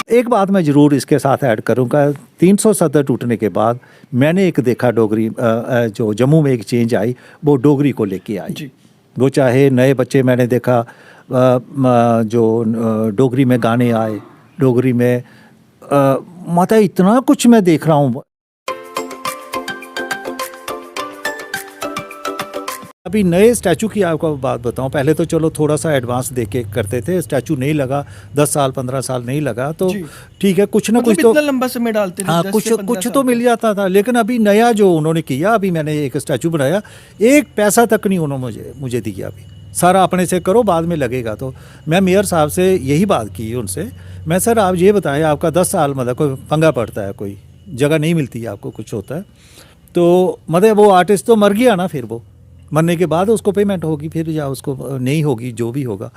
एक बात मैं ज़रूर इसके साथ ऐड करूँगा, 370 टूटने के बाद मैंने एक देखा डोगरी जो जम्मू में एक चेंज आई वो डोगरी को लेके आई जी। वो चाहे नए बच्चे मैंने देखा जो डोगरी में गाने आए, डोगरी में मतलब इतना कुछ मैं देख रहा हूँ। अभी नए स्टैचू की आपको बात बताऊं, पहले तो चलो थोड़ा सा एडवांस देख के करते थे, स्टैचू नहीं लगा 10 साल 15 साल नहीं लगा तो ठीक है, कुछ ना कुछ तो इतना लंबा समय डालते थे। हाँ, कुछ तो मिल जाता था। लेकिन अभी नया जो उन्होंने किया, अभी मैंने एक स्टैचू बनाया, एक पैसा तक नहीं उन्होंने मुझे दिया। अभी सारा अपने से करो, बाद में लगेगा। तो मैं मेयर साहब से यही बात की उनसे, मैं सर आप ये बताएं, आपका 10 साल मतलब कोई पंगा पड़ता है, कोई जगह नहीं मिलती है आपको, कुछ होता है तो मतलब वो आर्टिस्ट तो मर गया ना, फिर वो मरने के बाद उसको पेमेंट होगी फिर, या उसको नहीं होगी, जो भी होगा।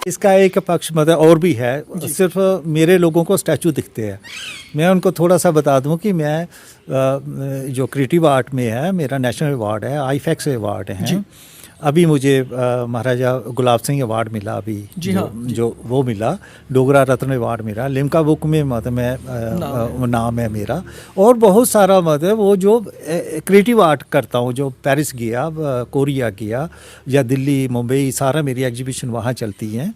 इसका एक पक्ष मतलब और भी है, सिर्फ मेरे लोगों को स्टैचू दिखते हैं। मैं उनको थोड़ा सा बता दूं कि मैं जो क्रिएटिव आर्ट में है, मेरा नेशनल अवार्ड है, आईफेक्स अवार्ड है। अभी मुझे महाराजा गुलाब सिंह अवार्ड मिला अभी, जो वो मिला, डोगरा रत्न अवार्ड मिला, लिम्का बुक में मतलब मैं नाम है मेरा। और बहुत सारा मतलब वो जो क्रिएटिव आर्ट करता हूँ, जो पेरिस गया, कोरिया गया, या दिल्ली मुंबई, सारा मेरी एग्जीबिशन वहाँ चलती हैं।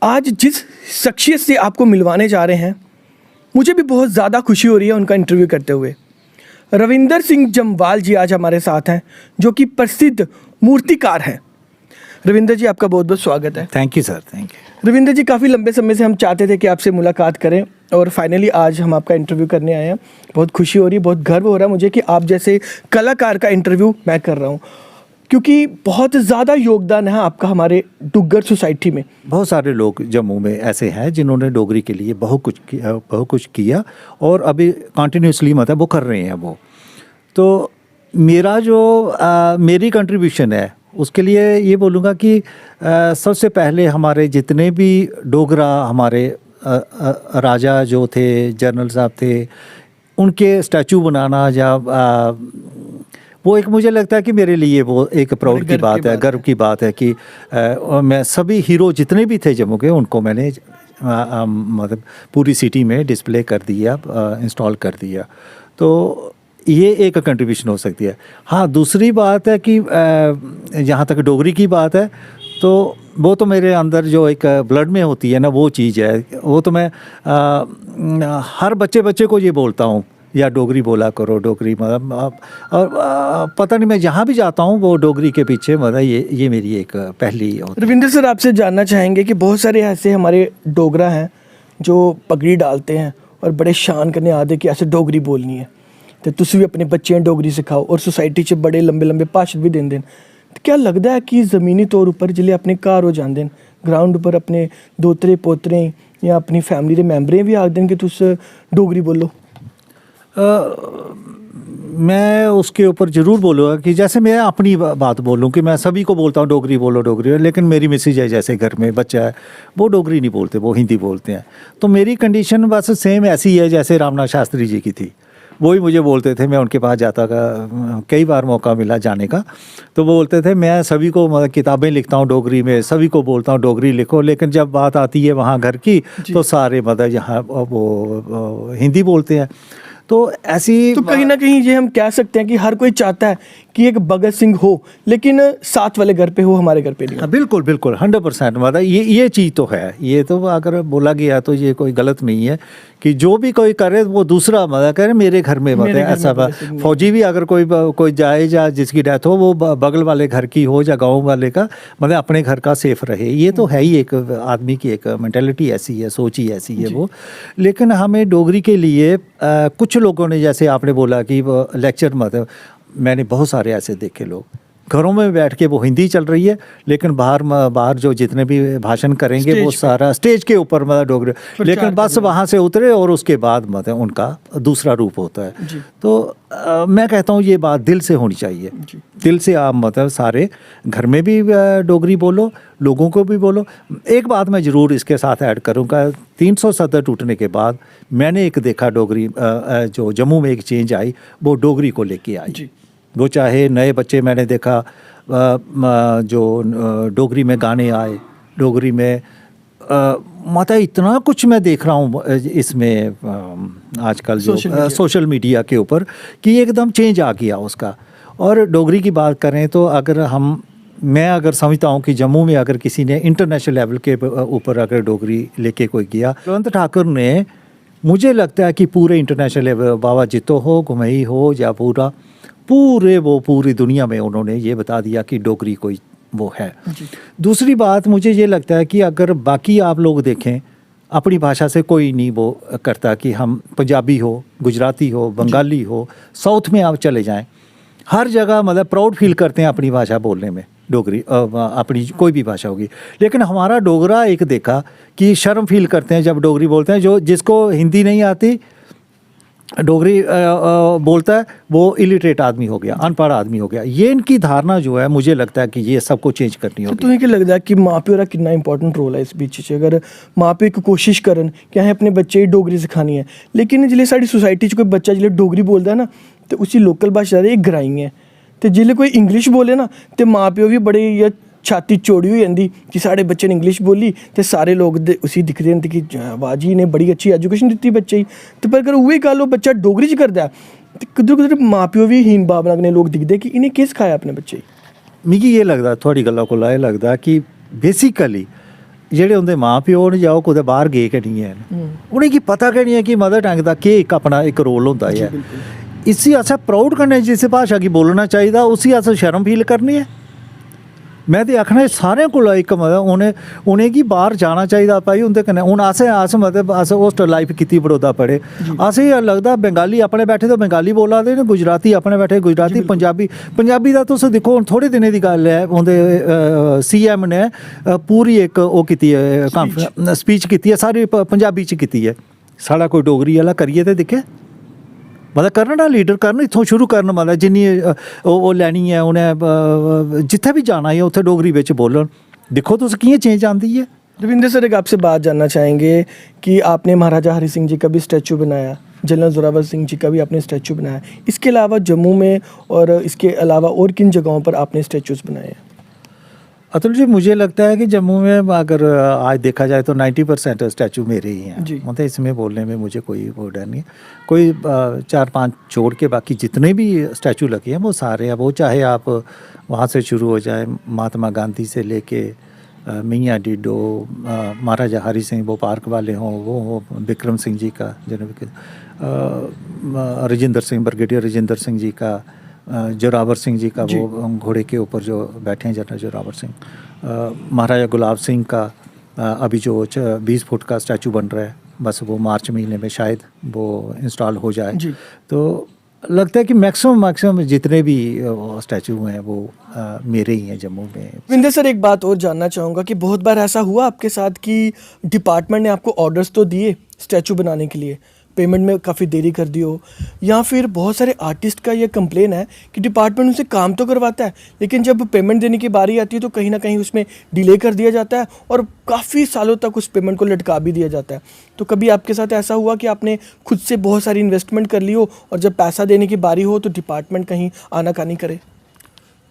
आज जिस शख्सियत से आपको मिलवाने जा रहे हैं, मुझे भी बहुत ज़्यादा खुशी हो रही है उनका इंटरव्यू करते हुए। रविंदर सिंह जम्वाल जी आज हमारे साथ हैं, जो कि प्रसिद्ध मूर्तिकार हैं। रविंदर जी, आपका बहुत बहुत स्वागत है। Thank you sir, thank you. Ravinder ji, काफ़ी लंबे समय से हम चाहते थे कि आपसे मुलाकात करें, और फाइनली आज हम आपका इंटरव्यू करने आए हैं। बहुत खुशी हो रही है, बहुत गर्व हो रहा है मुझे कि आप जैसे कलाकार का इंटरव्यू मैं कर रहा हूँ, क्योंकि बहुत ज़्यादा योगदान है आपका हमारे डुग्गर सोसाइटी में। बहुत सारे लोग जम्मू में ऐसे हैं जिन्होंने डोगरी के लिए बहुत कुछ किया और अभी कंटिन्यूसली मतलब वो कर रहे हैं वो। तो मेरा जो मेरी कंट्रीब्यूशन है उसके लिए ये बोलूँगा कि सबसे पहले हमारे जितने भी डोगरा हमारे राजा जो थे, जनरल साहब थे, उनके स्टैचू बनाना, या वो एक मुझे लगता है कि मेरे लिए वो एक प्राउड की बात है, गर्व की बात है कि मैं सभी हीरो जितने भी थे जम्मू के, उनको मैंने मतलब पूरी सिटी में डिस्प्ले कर दिया, इंस्टॉल कर दिया। तो ये एक कंट्रीब्यूशन हो सकती है। हाँ, दूसरी बात है कि जहाँ तक डोगरी की बात है, तो वो तो मेरे अंदर जो एक ब्लड में होती है ना, वो चीज़ है। वो तो मैं हर बच्चे को ये बोलता हूँ, या डोगरी बोला करो, डोगरी मतलब और पता नहीं मैं जहाँ भी जाता हूँ वो डोगरी के पीछे मतलब ये मेरी एक पहली होती है। रविंदर सर, आपसे जानना चाहेंगे कि बहुत सारे ऐसे हमारे डोगरा हैं जो पगड़ी डालते हैं और बड़े शान करने आते कि ऐसे डोगरी बोलनी है, तो तुम भी अपने बच्चे डोगरी सिखाओ, और सोसाइटी च बड़े लंबे लंबे भाषण भी देंगे। तो क्या लगता है कि ज़मीनी तौर पर जिले अपने घर हो जाते हैं, ग्राउंड पर अपने दोतरे पोतरे या अपनी फैमिली के मैंबरें भी आखते हैं कि तुस डोगरी बोलो? मैं उसके ऊपर ज़रूर बोलूँगा कि जैसे मैं अपनी बात बोलूँ कि मैं सभी को बोलता हूँ डोगरी बोलो, डोगरी, लेकिन मेरी मिसेज है, जैसे घर में बच्चा है, वो डोगरी नहीं बोलते, वो हिंदी बोलते हैं। तो मेरी कंडीशन बस सेम ऐसी है जैसे रामनाथ शास्त्री जी की थी। वो ही मुझे बोलते थे, मैं उनके पास जाता था, कई बार मौका मिला जाने का, तो वो बोलते थे मैं सभी को मतलब किताबें लिखता हूँ डोगरी में, सभी को बोलता हूँ डोगरी लिखो, लेकिन जब बात आती है वहाँ घर की तो सारे मतलब यहाँ वो हिंदी बोलते हैं। तो ऐसी तो कहीं ना कहीं ये हम कह सकते हैं कि हर कोई चाहता है कि एक भगत सिंह हो, लेकिन साथ वाले घर पे हो, हमारे घर पे नहीं हो। बिल्कुल बिल्कुल 100% मतलब ये चीज़ तो है। ये तो अगर बोला गया तो ये कोई गलत नहीं है कि जो भी कोई करे वो दूसरा मतलब करे मेरे घर में मतलब ऐसा। फौजी भी अगर कोई जाए या जिसकी डेथ हो वो बगल वाले घर की हो या गाँव वाले का, मतलब अपने घर का सेफ रहे। ये तो है ही, एक आदमी की एक मेंटालिटी ऐसी है, सोच ही ऐसी है वो। लेकिन हमें डोगरी के लिए कुछ लोगों ने, जैसे आपने बोला कि लेक्चर मतलब, मैंने बहुत सारे ऐसे देखे लोग घरों में बैठ के वो हिंदी चल रही है, लेकिन बाहर जो जितने भी भाषण करेंगे वो सारा स्टेज के ऊपर मतलब डोगरी, लेकिन बस वहाँ से उतरे और उसके बाद मतलब उनका दूसरा रूप होता है। तो मैं कहता हूँ ये बात दिल से होनी चाहिए, दिल से आप मतलब सारे घर में भी डोगरी बोलो, लोगों को भी बोलो। एक बात मैं ज़रूर इसके साथ ऐड करूँगा, 370 टूटने के बाद मैंने एक देखा डोगरी जो जम्मू में एक चेंज आई, वो डोगरी को लेके आई। वो चाहे नए बच्चे मैंने देखा जो डोगरी में गाने आए, डोगरी में मतलब इतना कुछ मैं देख रहा हूँ इसमें आजकल जो सोशल मीडिया के ऊपर कि एकदम चेंज आ गया उसका। और डोगरी की बात करें तो मैं अगर समझता हूँ कि जम्मू में अगर किसी ने इंटरनेशनल लेवल के ऊपर अगर डोगरी लेके कोई गया, जयवंत ठाकुर ने, मुझे लगता है कि पूरे इंटरनेशनल लेवल, बाबा जित्तो हो, घुमई हो, या पूरी दुनिया में उन्होंने ये बता दिया कि डोगरी कोई वो है। दूसरी बात मुझे ये लगता है कि अगर बाकी आप लोग देखें, अपनी भाषा से कोई नहीं वो करता कि हम पंजाबी हो, गुजराती हो, बंगाली हो, साउथ में आप चले जाएं, हर जगह मतलब प्राउड फील करते हैं अपनी भाषा बोलने में, डोगरी अपनी कोई भी भाषा होगी। लेकिन हमारा डोगरा एक देखा कि शर्म फील करते हैं जब डोगरी बोलते हैं। जिसको हिंदी नहीं आती, डोगरी बोलता है, वो इलिटरेट आदमी हो गया, अनपढ़ आदमी हो गया। ये इनकी धारणा जो है, मुझे लगता है कि ये सबको चेंज करनी होगी। तो तुम्हें क्या लगता है कि माँ प्यो का कितना इंपॉर्टेंट रोल है इस बीच च? अगर माँ प्यो एक कोशिश करन कि असें अपने बच्चे गी डोगरी सिखानी है, लेकिन जिसले साडी सोसाइटी च कोई बच्चा जिसले डोगरी बोलदा है ना, तो उसी लोकल भाशा दे ग्राई है, तो जिसले कोई इंग्लिश बोले ना, तो माँ प्यो भी बड़े इ'यां छाती चौड़ी हो जाती कि साढ़े बच्चे ने इंग्लिश बोली, तो सारे लोग उसी दिखते हैं कि वाह जी ने बड़ी अच्छी एजुकेशन दी बच्चे ही। तो पर अगर वही गल बच्चा डोगरी च करता है, तो कुदर कुदर माँ प्यो भी हीन भावना कन्नै लोग दिखते कि इन्हें किस सिखाया अपने बच्चे गी। मिगी ये लगदा, थोड़ी गल्ला कोला एह् लगदा कि बेसिकली जेह्ड़े उंदे माँ प्यो न जां ओह् कुदै बाहर गे गै निं हैन, उ'नेंगी पता गै निं है कि मदर टंग दा केह् इक अपना इक रोल होंदा है। इसी असें प्राउड कन्नै जिस भाशा गी बोलना चाहिदा, उसी अस शर्म फील करनी है। मैं ते आखना सारें कोला इक मतलब उ'नेंगी बाहर जाना चाहिदा भाई उं'दे कन्नै। हून अस मतलब अस होस्टल लाइफ कीती, बड़ौदा पढ़े, असें लगदा बेंगाली अपने बैठे तो बेंगाली बोला दे न, गुजराती अपने बैठे गुजराती, पंजाबी दा तुस दिक्खो हून थोड़े दिनें दी गल्ल है, उं'दे CM ने पूरी इक ओह् कीती है, स्पीच कीती है, सारी पंजाबी च कीती है। साढ़ा कोई डोगरी आह्ला करियै ते दिक्खे, मतलब करन ना, लीडर करन, इत्थों शुरू करन, मतलब जिन्नी ओह् लैनी है उ'नें, जित्थै भी जाना है उत्थै डोगरी बिच बोलन। दिक्खो तुस कि'यां चेंज आंदी है। रविंद्र सर, एक आपसे बात जानना चाहेंगे कि आपने महाराजा हरि सिंह जी का भी स्टैचू बनाया, जनरल जोरावर सिंह जी का भी आपने स्टैचू बनाया, इसके अलावा जम्मू में और इसके अलावा और किन जगहों पर आपने स्टैचूज़ बनाए हैं? अतुल जी, मुझे लगता है कि जम्मू में अगर आज देखा जाए तो 90% स्टैचू मेरे ही हैं। मतलब इसमें बोलने में मुझे कोई वो डर नहीं है। कोई 4-5 छोड़ के बाकी जितने भी स्टैचू लगे हैं वो सारे हैं। वो चाहे आप वहाँ से शुरू हो जाए, महात्मा गांधी से लेके मियाँ डिडो, महाराजा हरि सिंह, वो पार्क वाले हों, वो हो विक्रम सिंह जी का जन्म, राजेंद्र सिंह, ब्रिगेडियर राजेंद्र सिंह जी का, जोरावर सिंह जी का वो घोड़े के ऊपर जो बैठे हैं जनरल जोरावर सिंह, महाराजा गुलाब सिंह का अभी जो 20 फुट का स्टैचू बन रहा है, बस वो मार्च महीने में शायद वो इंस्टॉल हो जाए। तो लगता है कि मैक्सिमम जितने भी स्टैचू हैं वो मेरे ही हैं जम्मू में। विंदर सर, एक बात और जानना चाहूँगा कि बहुत बार ऐसा हुआ आपके साथ कि डिपार्टमेंट ने आपको ऑर्डर्स तो दिए स्टैचू बनाने के लिए, पेमेंट में काफ़ी देरी कर दी हो, या फिर बहुत सारे आर्टिस्ट का ये कंप्लेन है कि डिपार्टमेंट उनसे काम तो करवाता है, लेकिन जब पेमेंट देने की बारी आती है तो कहीं ना कहीं उसमें डिले कर दिया जाता है और काफ़ी सालों तक उस पेमेंट को लटका भी दिया जाता है। तो कभी आपके साथ ऐसा हुआ कि आपने खुद से बहुत सारी इन्वेस्टमेंट कर ली हो और जब पैसा देने की बारी हो तो डिपार्टमेंट कहीं आनाकानी करे?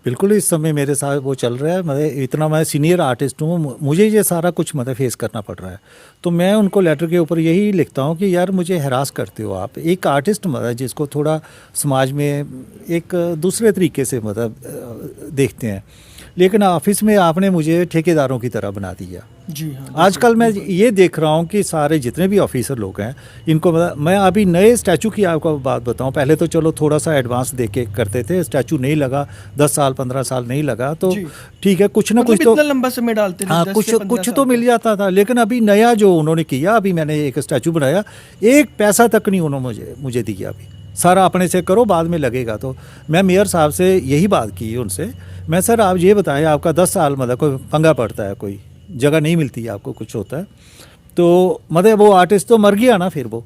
बिल्कुल, इस समय मेरे साथ वो चल रहा है। मतलब इतना मैं सीनियर आर्टिस्ट हूँ, मुझे ये सारा कुछ मतलब फेस करना पड़ रहा है। तो मैं उनको लेटर के ऊपर यही लिखता हूँ कि यार मुझे हरास करते हो आप। एक आर्टिस्ट मतलब जिसको थोड़ा समाज में एक दूसरे तरीके से मतलब देखते हैं, लेकिन ऑफिस में आपने मुझे ठेकेदारों की तरह बना दिया। जी हाँ, आजकल मैं ये देख रहा हूँ कि सारे जितने भी ऑफिसर लोग हैं इनको मैं अभी नए स्टैचू की आपको बात बताऊँ। पहले तो चलो थोड़ा सा एडवांस दे के करते थे, स्टैचू नहीं लगा, 10 साल 15 साल नहीं लगा तो ठीक है, कुछ ना कुछ तो इतना लंबा समय डालते थे, हाँ, कुछ तो मिल जाता था। लेकिन अभी नया जो उन्होंने किया, अभी मैंने एक स्टैचू बनाया, एक पैसा तक नहीं उन्होंने मुझे दिया। अभी सारा अपने से करो, बाद में लगेगा। तो मैं मेयर साहब से यही बात की उनसे, मैं सर आप ये बताएं, आपका 10 साल मतलब कोई पंगा पड़ता है, कोई जगह नहीं मिलती है आपको, कुछ होता है तो मतलब वो आर्टिस्ट तो मर गया ना, फिर वो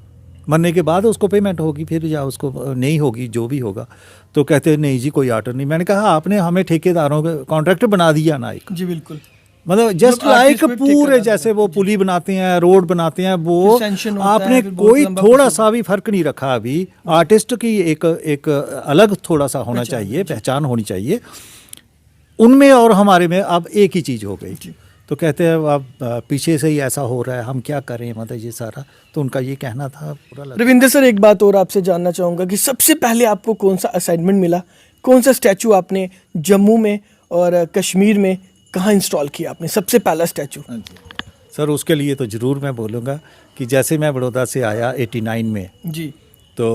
मरने के बाद उसको पेमेंट होगी, फिर या उसको नहीं होगी, जो भी होगा। तो कहते नहीं जी कोई आर्टर नहीं। मैंने कहा आपने हमें ठेकेदारों का कॉन्ट्रैक्टर बना दिया ना एक। जी बिल्कुल। मतलब जस्ट मतलब लाइक artist पे take पूरे करना जैसे था। वो पुली बनाते हैं, रोड बनाते हैं, वो फिर sanction होता है, आपने फिर बहुत कोई लंबा थोड़ा procedure। सा भी फर्क नहीं रखा अभी। आर्टिस्ट की एक अलग थोड़ा सा होना पहचान है, चाहिए, जी। पहचान होनी चाहिए उनमें और हमारे में। अब एक ही चीज़ हो गई। जी। तो कहते हैं अब पीछे से ही ऐसा हो रहा है, हम क्या करें, मतलब ये सारा। तो उनका ये कहना था पूरा लग... रविंदर सर, एक बात और आपसे जानना चाहूँगा कि सबसे पहले आपको कौन सा असाइनमेंट मिला, कौन सा स्टैचू आपने जम्मू में और कश्मीर में कहाँ इंस्टॉल किया आपने सबसे पहला स्टैचू? सर उसके लिए तो ज़रूर मैं बोलूँगा कि जैसे मैं बड़ौदा से आया 89 में, जी तो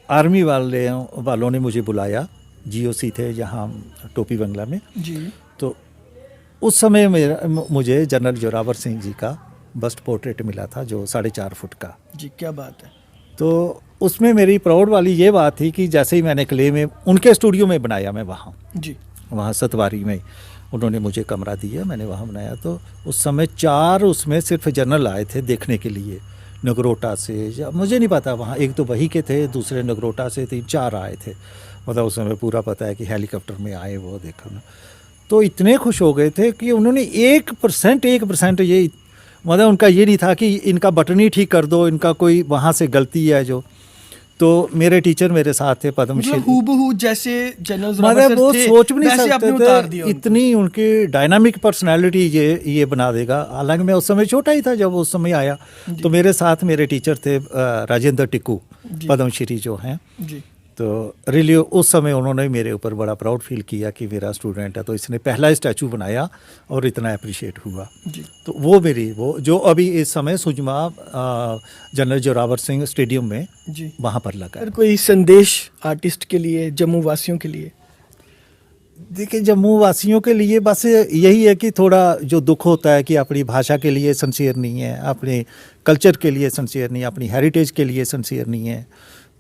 आर्मी वालों ने मुझे बुलाया, जीओसी थे यहाँ टोपी बंगला में। जी तो उस समय मुझे जनरल जोरावर सिंह जी का बस्ट पोर्ट्रेट मिला था, जो 4.5 फुट का। जी, क्या बात है। तो उसमें मेरी प्राउड वाली ये बात थी कि जैसे ही मैंने क्ले में उनके स्टूडियो में बनाया, मैं वहाँ सतवारी में उन्होंने मुझे कमरा दिया, मैंने वहाँ बनाया। तो उस समय 4 उसमें सिर्फ जनरल आए थे देखने के लिए, नगरोटा से, या मुझे नहीं पता, वहाँ एक तो वही के थे, दूसरे नगरोटा से, 3-4 आए थे। मतलब उस समय पूरा पता है कि हेलीकॉप्टर में आए वो देखा। तो इतने खुश हो गए थे कि उन्होंने 1% ये, मतलब उनका ये नहीं था कि इनका बटन ही ठीक कर दो, इनका कोई वहाँ से गलती है जो। तो मेरे टीचर मेरे साथ थे, पद्मश्री, मतलब हूबहू जैसे जनरल मतलब वो सोच भी नहीं वैसे आपने सकते उतार थे दिया उनको। इतनी उनकी डायनामिक पर्सनालिटी ये बना देगा। हालांकि मैं उस समय छोटा ही था जब उस समय आया। तो मेरे साथ मेरे टीचर थे राजेंद्र टिक्कू, जी। पद्मश्री जो हैं। जी तो रियली उस समय उन्होंने मेरे ऊपर बड़ा प्राउड फील किया कि मेरा स्टूडेंट है, तो इसने पहला स्टैचू बनाया और इतना अप्रिशिएट हुआ। जी तो वो जो अभी इस समय सुजमा जनरल जोरावर सिंह स्टेडियम में जी। वहाँ पर लगा है। सर, कोई संदेश आर्टिस्ट के लिए, जम्मू वासियों के लिए? देखिए, जम्मू वासियों के लिए बस यही है कि थोड़ा जो दुख होता है कि अपनी भाषा के लिए सिंसियर नहीं है, अपने कल्चर के लिए सिंसियर नहीं है, अपनी हेरिटेज के लिए सिंसियर नहीं है।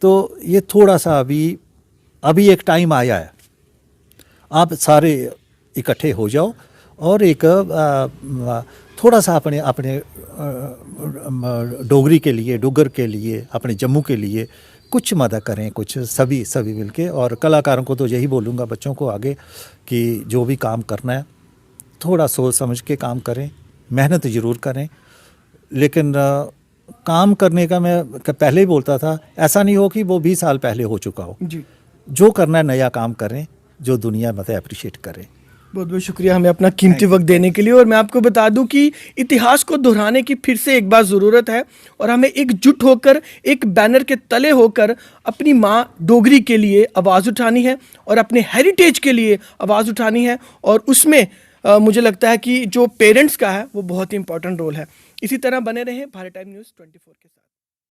तो ये थोड़ा सा अभी एक टाइम आया है, आप सारे इकट्ठे हो जाओ और एक थोड़ा सा अपने डोगरी के लिए, डुग्गर के लिए, अपने जम्मू के लिए कुछ मदद करें, कुछ सभी मिलके। और कलाकारों को तो यही बोलूँगा, बच्चों को आगे, कि जो भी काम करना है थोड़ा सोच समझ के काम करें, मेहनत ज़रूर करें। लेकिन काम करने का मैं पहले ही बोलता था, ऐसा नहीं हो कि वो 20 साल पहले हो चुका हो। जी, जो करना है नया काम करें, जो दुनिया मतलब अप्रिशिएट करे। बहुत बहुत शुक्रिया हमें अपना कीमती वक्त देने के लिए। और मैं आपको बता दूं कि इतिहास को दोहराने की फिर से एक बार ज़रूरत है, और हमें एकजुट होकर, एक बैनर के तले होकर अपनी माँ डोगरी के लिए आवाज़ उठानी है और अपने हेरिटेज के लिए आवाज़ उठानी है। और उसमें मुझे लगता है कि जो पेरेंट्स का है वो बहुत ही इंपॉर्टेंट रोल है। इसी तरह बने रहें भारत टाइम न्यूज़ 24 के साथ।